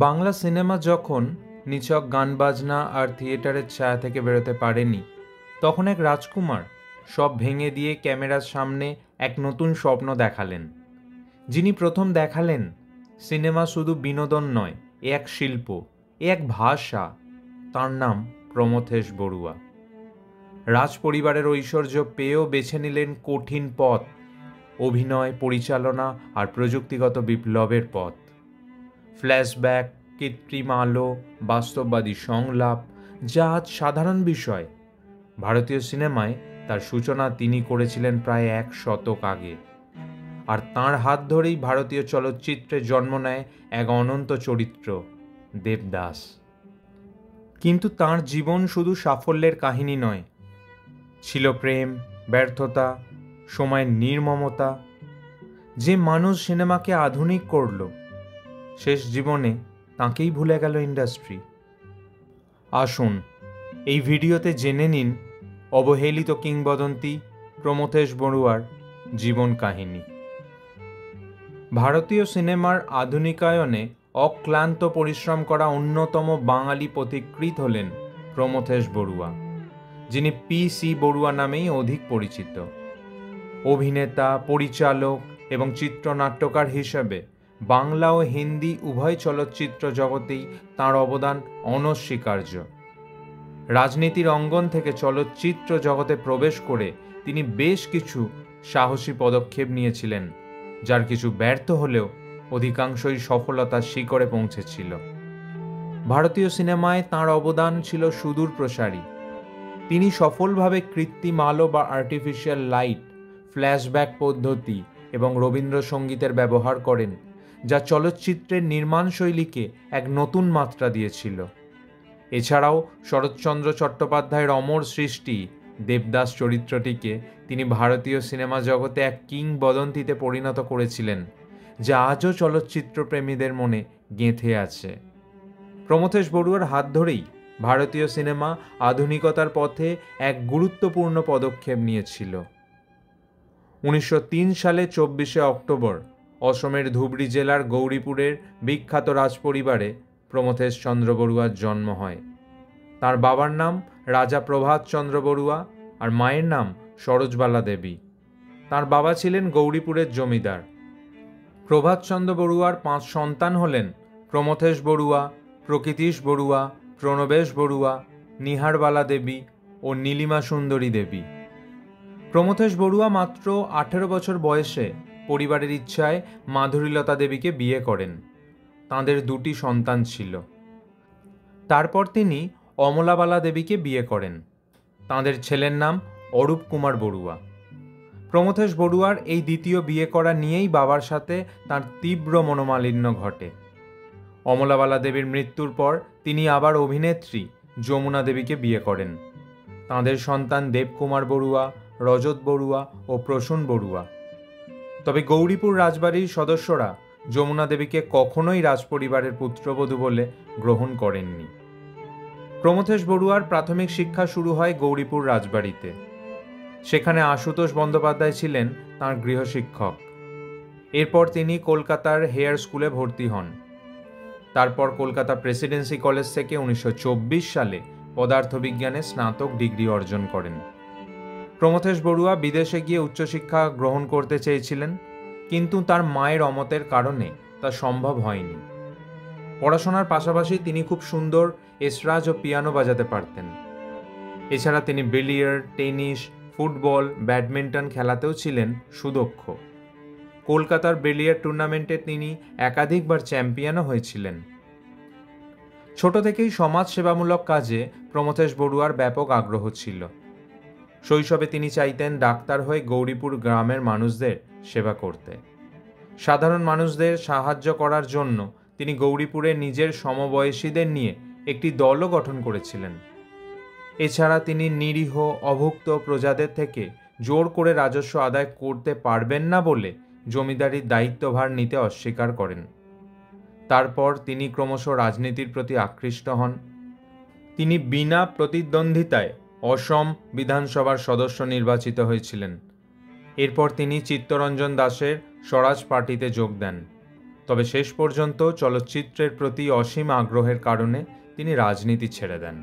Bangla cinema যখন নিছক গান বাজনা আর থিয়েটারের ছায়া থেকে বেরোতে পারেনি, তখন এক রাজকুমার সব ভেঙে দিয়ে ক্যামেরার সামনে এক নতুন স্বপ্ন দেখালেন। যিনি প্রথম দেখালেন সিনেমা শুধু বিনোদন নয়, এ এক শিল্প, এ এক ভাষা, তার নাম প্রমথেশ বড়ুয়া। রাজ পরিবারের ঐশ্বর্য পেয়েও বেছে নিলেন কঠিন পথ, অভিনয়, পরিচালনা আর প্রযুক্তিগত বিপ্লবের পথ। ফ্ল্যাশব্যাক, কৃত্রিম আলো, বাস্তববাদী সংলাপ, যা আজ সাধারণ বিষয়, ভারতীয় সিনেমায় তার সূচনা তিনি করেছিলেন প্রায় ১ শতক আগে। আর তাঁর হাত ধরেই ভারতীয় চলচ্চিত্রে জন্ম নেয় এক অনন্ত চরিত্র, দেবদাস। কিন্তু তাঁর জীবন শুধু সাফল্যের কাহিনী নয়, ছিল প্রেম, ব্যর্থতা, সময়ের নির্মমতা। যে মানুষ সিনেমাকে আধুনিক করল, শেষ জীবনে তাঁকেই ভুলে গেল ইন্ডাস্ট্রি। আসুন এই ভিডিওতে জেনে নিন অবহেলিত কিংবদন্তি প্রমথেশ বড়ুয়ার জীবন কাহিনী। ভারতীয় সিনেমার আধুনিকায়নে অক্লান্ত পরিশ্রম করা অন্যতম বাঙালি পথিকৃৎ হলেন প্রমথেশ বড়ুয়া, যিনি পি.সি. বড়ুয়া নামেই অধিক পরিচিত। অভিনেতা, পরিচালক এবং চিত্রনাট্যকার হিসেবে বাংলা ও হিন্দি উভয় চলচ্চিত্র জগতেই তাঁর অবদান অনস্বীকার্য। রাজনীতির অঙ্গন থেকে চলচ্চিত্র জগতে প্রবেশ করে তিনি বেশ কিছু সাহসী পদক্ষেপ নিয়েছিলেন, যার কিছু ব্যর্থ হলেও অধিকাংশই সফলতার শিখরে পৌঁছেছিল। ভারতীয় সিনেমায় তাঁর অবদান ছিল সুদূর প্রসারী। তিনি সফলভাবে কৃত্রিম আলো বা আর্টিফিশিয়াল লাইট, ফ্ল্যাশব্যাক পদ্ধতি এবং রবীন্দ্রসঙ্গীতের ব্যবহার করেন, যা চলচ্চিত্রের নির্মাণ শৈলীকে এক নতুন মাত্রা দিয়েছিল। এছাড়াও শরৎচন্দ্র চট্টোপাধ্যায়ের অমর সৃষ্টি দেবদাস চরিত্রটিকে তিনি ভারতীয় সিনেমা জগতে এক কিংবদন্তিতে পরিণত করেছিলেন, যা আজও চলচ্চিত্রপ্রেমীদের মনে গেঁথে আছে। প্রমথেশ বড়ুয়ার হাত ধরেই ভারতীয় সিনেমা আধুনিকতার পথে এক গুরুত্বপূর্ণ পদক্ষেপ নিয়েছিল। 1903 সালে 24শে অক্টোবর অসমের ধুবড়ী জেলার গৌরীপুরের বিখ্যাত রাজপরিবারে প্রমথেশ চন্দ্র বড়ুয়ার জন্ম হয়। তার বাবার নাম রাজা প্রভাত চন্দ্র বড়ুয়া আর মায়ের নাম সরোজবালা দেবী। তার বাবা ছিলেন গৌরীপুরের জমিদার। প্রভাত চন্দ্র বড়ুয়ার 5 সন্তান হলেন প্রমথেশ বড়ুয়া, প্রকৃতিশ বড়ুয়া, প্রণবেশ বড়ুয়া, নিহারবালা দেবী ও নীলিমা সুন্দরী দেবী। প্রমথেশ বড়ুয়া মাত্র 18 বছর বয়সে পরিবারের ইচ্ছায় মাধুরীলতা দেবীকে বিয়ে করেন। তাঁদের 2টি সন্তান ছিল। তারপর তিনি অমলাবালা দেবীকে বিয়ে করেন। তাঁদের ছেলের নাম অরূপ কুমার বড়ুয়া। প্রমথেশ বড়ুয়ার এই দ্বিতীয় বিয়ে করা নিয়েই বাবার সাথে তাঁর তীব্র মনোমালিন্য ঘটে। অমলাবালা দেবীর মৃত্যুর পর তিনি আবার অভিনেত্রী যমুনা দেবীকে বিয়ে করেন। তাঁদের সন্তান দেবকুমার বড়ুয়া, রজত বড়ুয়া ও প্রসূন বড়ুয়া। তবে গৌরীপুর রাজবাড়ির সদস্যরা যমুনা দেবীকে কখনোই রাজপরিবারের পুত্রবধূ বলে গ্রহণ করেননি। প্রমথেশ বড়ুয়ার প্রাথমিক শিক্ষা শুরু হয় গৌরীপুর রাজবাড়িতে। সেখানে আশুতোষ বন্দ্যোপাধ্যায় ছিলেন তাঁর গৃহশিক্ষক। এরপর তিনি কলকাতার হেয়ার স্কুলে ভর্তি হন। তারপর কলকাতা প্রেসিডেন্সি কলেজ থেকে 1924 সালে পদার্থবিজ্ঞানে স্নাতক ডিগ্রি অর্জন করেন। প্রমথেশ বড়ুয়া বিদেশে গিয়ে উচ্চশিক্ষা গ্রহণ করতে চেয়েছিলেন, কিন্তু তার মায়ের অমতের কারণে তা সম্ভব হয়নি। পড়াশোনার পাশাপাশি তিনি খুব সুন্দর এসরাজ ও পিয়ানো বাজাতে পারতেন। এছাড়া তিনি বিলিয়ার্ড, টেনিস, ফুটবল, ব্যাডমিন্টন খেলাতেও ছিলেন সুদক্ষ। কলকাতার বিলিয়ার্ড টুর্নামেন্টে তিনি একাধিকবার চ্যাম্পিয়নও হয়েছিলেন। ছোট থেকেই সমাজ সেবামূলক কাজে প্রমথেশ বড়ুয়ার ব্যাপক আগ্রহ ছিল। শৈশবে তিনি চাইতেন ডাক্তার হয়ে গৌরীপুর গ্রামের মানুষদের সেবা করতে। সাধারণ মানুষদের সাহায্য করার জন্য তিনি গৌরীপুরে নিজের সমবয়সীদের নিয়ে একটি দলও গঠন করেছিলেন। এছাড়া তিনি নিরীহ অভুক্ত প্রজাদের থেকে জোর করে রাজস্ব আদায় করতে পারবেন না বলে জমিদারির দায়িত্বভার নিতে অস্বীকার করেন। তারপর তিনি ক্রমশ রাজনীতির প্রতি আকৃষ্ট হন। তিনি বিনা প্রতিদ্বন্দ্বিতায় অসম বিধানসভার সদস্য নির্বাচিত হয়েছিলেন। এরপর তিনি চিত্তরঞ্জন দাসের স্বরাজ পার্টিতে যোগ দেন। তবে শেষ পর্যন্ত চলচ্চিত্রের প্রতি অসীম আগ্রহের কারণে তিনি রাজনীতি ছেড়ে দেন।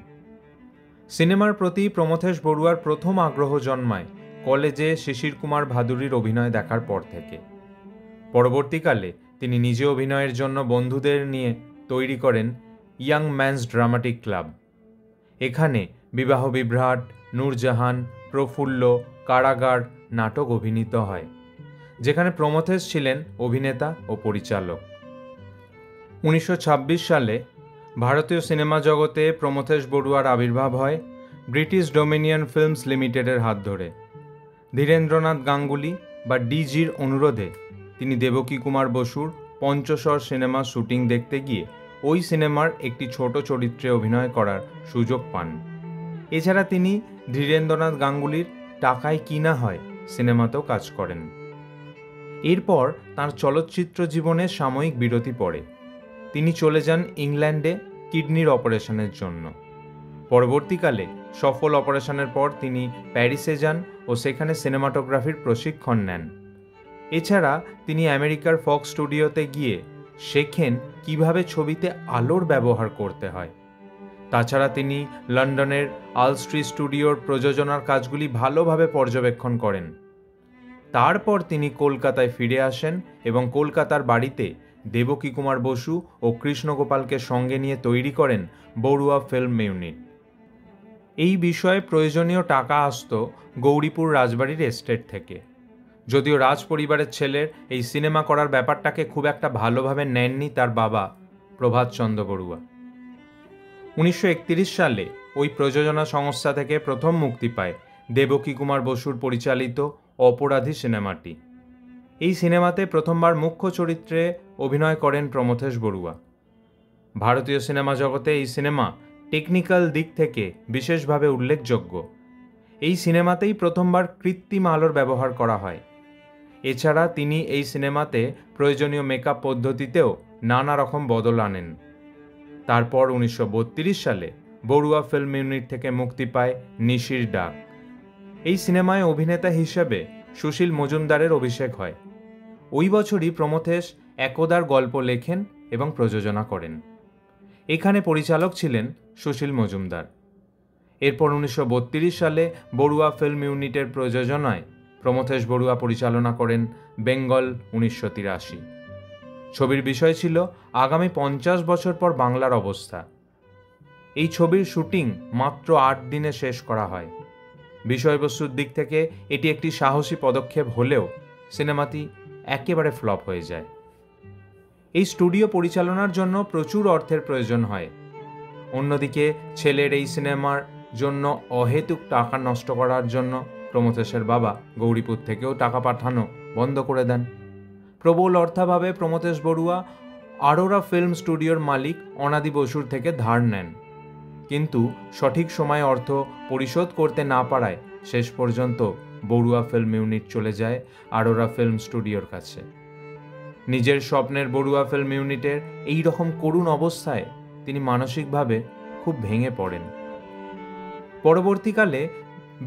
সিনেমার প্রতি প্রমথেশ বড়ুয়ার প্রথম আগ্রহ জন্মায় কলেজে শিশির কুমার ভাদুড়ির অভিনয় দেখার পর থেকে। পরবর্তীকালে তিনি নিজে অভিনয়ের জন্য বন্ধুদের নিয়ে তৈরি করেন ইয়াং ম্যানস ড্রামাটিক ক্লাব। এখানে বিবাহ বিভ্রাট, নূরজাহান, প্রফুল্ল, কারাগার নাটক অভিনীত হয়, যেখানে প্রমথেশ ছিলেন অভিনেতা ও পরিচালক। 1926 সালে ভারতীয় সিনেমা জগতে প্রমথেশ বড়ুয়ার আবির্ভাব হয় ব্রিটিশ ডোমিনিয়ন ফিল্মস লিমিটেডের হাত ধরে। ধীরেন্দ্রনাথ গাঙ্গুলি বা ডিজির অনুরোধে তিনি দেবকী কুমার বসুর পঞ্চশর সিনেমা শুটিং দেখতে গিয়ে ওই সিনেমার একটি ছোট চরিত্রে অভিনয় করার সুযোগ পান। এছাড়া তিনি ধীরেন্দ্রনাথ গাঙ্গুলির টাকায় কিনা হয় সিনেমাতেও কাজ করেন। এরপর তাঁর চলচ্চিত্র জীবনে সাময়িক বিরতি পড়ে। তিনি চলে যান ইংল্যান্ডে কিডনির অপারেশনের জন্য। পরবর্তীকালে সফল অপারেশনের পর তিনি প্যারিসে যান ও সেখানে সিনেমাটোগ্রাফির প্রশিক্ষণ নেন। এছাড়া তিনি আমেরিকার ফক্স স্টুডিওতে গিয়ে শেখেন কিভাবে ছবিতে আলোর ব্যবহার করতে হয়। তাছাড়া তিনি লন্ডনের আলস্ট্রি স্টুডিওর প্রযোজনার কাজগুলি ভালোভাবে পর্যবেক্ষণ করেন। তারপর তিনি কলকাতায় ফিরে আসেন এবং কলকাতার বাড়িতে দেবকী কুমার বসু ও কৃষ্ণগোপালকে সঙ্গে নিয়ে তৈরি করেন বড়ুয়া ফিল্ম ইউনিট। এই বিষয়ে প্রয়োজনীয় টাকা আসত গৌরীপুর রাজবাড়ির এস্টেট থেকে। যদিও রাজ পরিবারের ছেলের এই সিনেমা করার ব্যাপারটাকে খুব একটা ভালোভাবে নেননি তার বাবা প্রভাতচন্দ্র বড়ুয়া। 1931 সালে ওই প্রযোজনা সংস্থা থেকে প্রথম মুক্তি পায় দেবকী কুমার বসুর পরিচালিত অপরাধী সিনেমাটি। এই সিনেমাতে প্রথমবার মুখ্য চরিত্রে অভিনয় করেন প্রমথেশ বড়ুয়া। ভারতীয় সিনেমা জগতে এই সিনেমা টেকনিক্যাল দিক থেকে বিশেষভাবে উল্লেখযোগ্য। এই সিনেমাতেই প্রথমবার কৃত্রিম আলোর ব্যবহার করা হয়। এছাড়া তিনি এই সিনেমাতে প্রয়োজনীয় মেকআপ পদ্ধতিতেও নানা রকম বদল আনেন। তারপর 1932 সালে বড়ুয়া ফিল্ম ইউনিট থেকে মুক্তি পায় নিশির ডাক। এই সিনেমায় অভিনেতা হিসেবে সুশীল মজুমদারের অভিষেক হয়। ওই বছরই প্রমথেশ একদার গল্প লেখেন এবং প্রযোজনা করেন। এখানে পরিচালক ছিলেন সুশীল মজুমদার। এরপর 1932 সালে বড়ুয়া ফিল্ম ইউনিটের প্রযোজনায় প্রমথেশ বড়ুয়া পরিচালনা করেন বেঙ্গল 1983। ছবির বিষয় ছিল আগামী 50 বছর পর বাংলার অবস্থা। এই ছবির শুটিং মাত্র 8 দিনে শেষ করা হয়। বিষয়বস্তুর দিক থেকে এটি একটি সাহসী পদক্ষেপ হলেও সিনেমাটি একেবারে ফ্লপ হয়ে যায়। এই স্টুডিও পরিচালনার জন্য প্রচুর অর্থের প্রয়োজন হয়। অন্যদিকে ছেলের এই সিনেমার জন্য অহেতুক টাকা নষ্ট করার জন্য প্রমথেশের বাবা গৌরীপুর থেকেও টাকা পাঠানো বন্ধ করে দেন। প্রবল অর্থাভাবে প্রমথেশ বড়ুয়া আরোরা ফিল্ম স্টুডিওর মালিক অনাদি বসুর থেকে ধার নেন, কিন্তু সঠিক সময়ে অর্থ পরিশোধ করতে না পারায় শেষ পর্যন্ত বড়ুয়া ফিল্ম ইউনিট চলে যায় আরোরা ফিল্ম স্টুডিওর কাছে। নিজের স্বপ্নের বড়ুয়া ফিল্ম ইউনিটের এই রকম করুণ অবস্থায় তিনি মানসিকভাবে খুব ভেঙে পড়েন। পরবর্তীকালে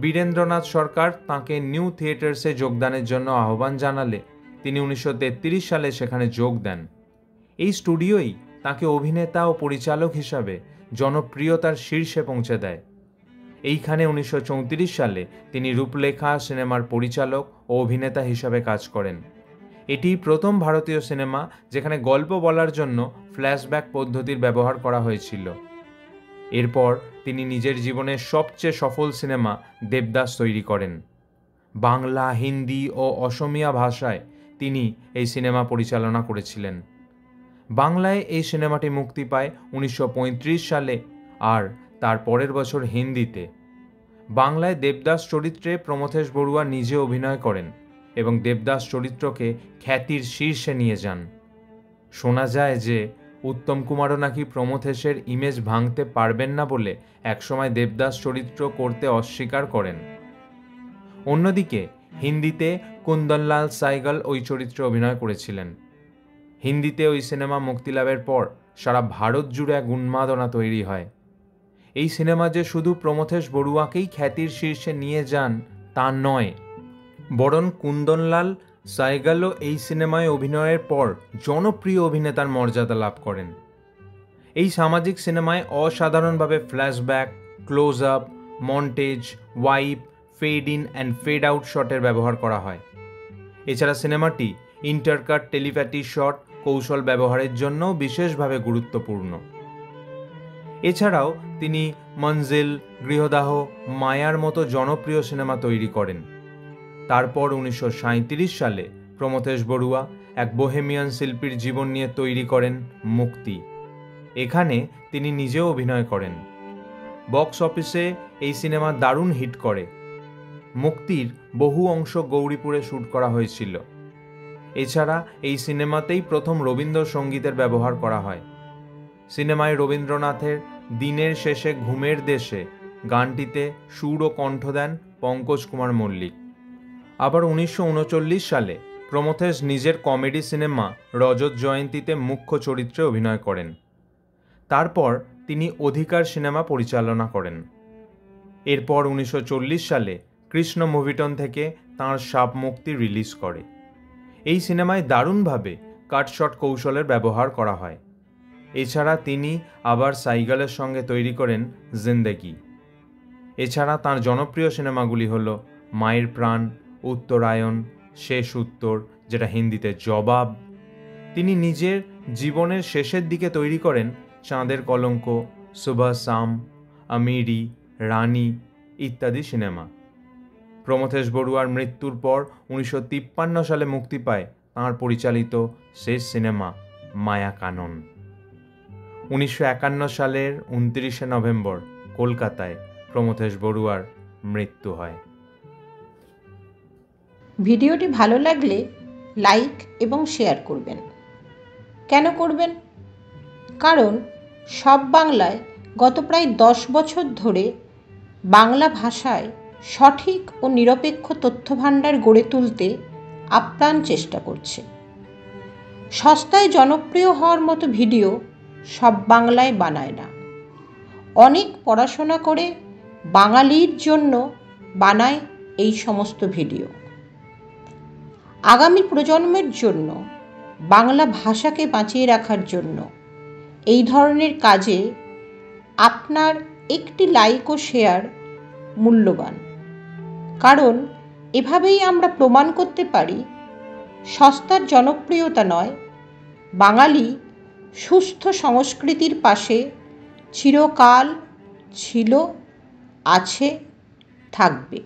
বীরেন্দ্রনাথ সরকার তাঁকে নিউ থিয়েটার্সে যোগদানের জন্য আহ্বান জানালে তিনি 1933 সালে সেখানে যোগ দেন। এই স্টুডিওই তাঁকে অভিনেতা ও পরিচালক হিসাবে জনপ্রিয়তার শীর্ষে পৌঁছে দেয়। এইখানে 1934 সালে তিনি রূপলেখা সিনেমার পরিচালক ও অভিনেতা হিসাবে কাজ করেন। এটি প্রথম ভারতীয় সিনেমা যেখানে গল্প বলার জন্য ফ্ল্যাশব্যাক পদ্ধতির ব্যবহার করা হয়েছিল। এরপর তিনি নিজের জীবনের সবচেয়ে সফল সিনেমা দেবদাস তৈরি করেন। বাংলা, হিন্দি ও অসমিয়া ভাষায় তিনি এই সিনেমা পরিচালনা করেছিলেন। বাংলায় এই সিনেমাটি মুক্তি পায় 1935 সালে আর তার পরের বছর হিন্দিতে। বাংলায় দেবদাস চরিত্রে প্রমথেশ বড়ুয়া নিজে অভিনয় করেন এবং দেবদাস চরিত্রকে খ্যাতির শীর্ষে নিয়ে যান। শোনা যায় যে উত্তম কুমারও নাকি প্রমথেশের ইমেজ ভাঙতে পারবেন না বলে একসময় দেবদাস চরিত্র করতে অস্বীকার করেন। অন্যদিকে হিন্দিতে কুন্দনলাল সাইগল ওই চরিত্রে অভিনয় করেছিলেন। হিন্দিতে ওই সিনেমা মুক্তিলাভের পর সারা ভারত জুড়ে এক উন্মাদনা তৈরি হয়। এই সিনেমা যে শুধু প্রমথেশ বড়ুয়াকেই খ্যাতির শীর্ষে নিয়ে যান তা নয়, বরং কুন্দনলাল সাইগালও এই সিনেমায় অভিনয়ের পর জনপ্রিয় অভিনেতার মর্যাদা লাভ করেন। এই সামাজিক সিনেমায় অসাধারণভাবে flashback, close up, montage, wipe, fade in and fade out শটের ব্যবহার করা হয়। এছাড়া সিনেমাটি ইন্টারকাট টেলিপ্যাথি শট কৌশল ব্যবহারের জন্য বিশেষভাবে গুরুত্বপূর্ণ। এছাড়াও তিনি মঞ্জিল, গৃহদাহ, মায়ার মতো জনপ্রিয় সিনেমা তৈরি করেন। তারপর 1937 সালে প্রমথেশ বড়ুয়া এক বোহেমিয়ান শিল্পীর জীবন নিয়ে তৈরি করেন মুক্তি। এখানে তিনি নিজেও অভিনয় করেন। বক্স অফিসে এই সিনেমা দারুণ হিট করে। মুক্তির বহু অংশ গৌরীপুরে শ্যুট করা হয়েছিল। এছাড়া এই সিনেমাতেই প্রথম রবীন্দ্রসঙ্গীতের ব্যবহার করা হয়। সিনেমায় রবীন্দ্রনাথের দিনের শেষে ঘুমের দেশে গানটিতে সুর ও কণ্ঠ দেন পঙ্কজ কুমার মল্লিক। আবার 1939 সালে প্রমথেশ নিজের কমেডি সিনেমা রজত জয়ন্তীতে মুখ্য চরিত্রে অভিনয় করেন। তারপর তিনি অধিকার সিনেমা পরিচালনা করেন। এরপর 1940 সালে কৃষ্ণ মুভিটন থেকে তাঁর সাপ মুক্তি রিলিজ করে। এই সিনেমায় দারুণভাবে কাটশট কৌশলের ব্যবহার করা হয়। এছাড়া তিনি আবার সাইগালের সঙ্গে তৈরি করেন জিন্দেগি। এছাড়া তাঁর জনপ্রিয় সিনেমাগুলি হল মায়ের প্রাণ, উত্তরায়ণ, শেষ উত্তর, যেটা হিন্দিতে জবাব। তিনি নিজের জীবনের শেষের দিকে তৈরি করেন চাঁদের কলঙ্ক, সুবহ শাম, আমিরি, রানী ইত্যাদি সিনেমা। প্রমথেশ বড়ুয়ার মৃত্যুর পর 1953 সালে মুক্তি পায় তাঁর পরিচালিত শেষ সিনেমা মায়া কানন। 1951 সালের 29 নভেম্বর কলকাতায় প্রমথেশ বড়ুয়ার মৃত্যু হয়। ভিডিওটি ভালো লাগলে লাইক এবং শেয়ার করবেন। কেন করবেন? কারণ সব বাংলায় গত প্রায় 10 বছর ধরে বাংলা ভাষায় সঠিক ও নিরপেক্ষ তথ্যভাণ্ডার গড়ে তুলতে আপ্রাণ চেষ্টা করছে। সস্তায় জনপ্রিয় হওয়ার মতো ভিডিও সব বাংলায় বানায় না। অনেক পড়াশোনা করে বাঙালির জন্য বানায় এই সমস্ত ভিডিও। আগামী প্রজন্মের জন্য বাংলা ভাষাকে বাঁচিয়ে রাখার জন্য এই ধরনের কাজে আপনার একটি লাইক ও শেয়ার মূল্যবান। কারণ এভাবেই আমরা প্রমাণ করতে পারি সস্তার জনপ্রিয়তা নয়, বাঙালি সুস্থ সংস্কৃতির পাশে চিরকাল ছিল, আছে, থাকবে।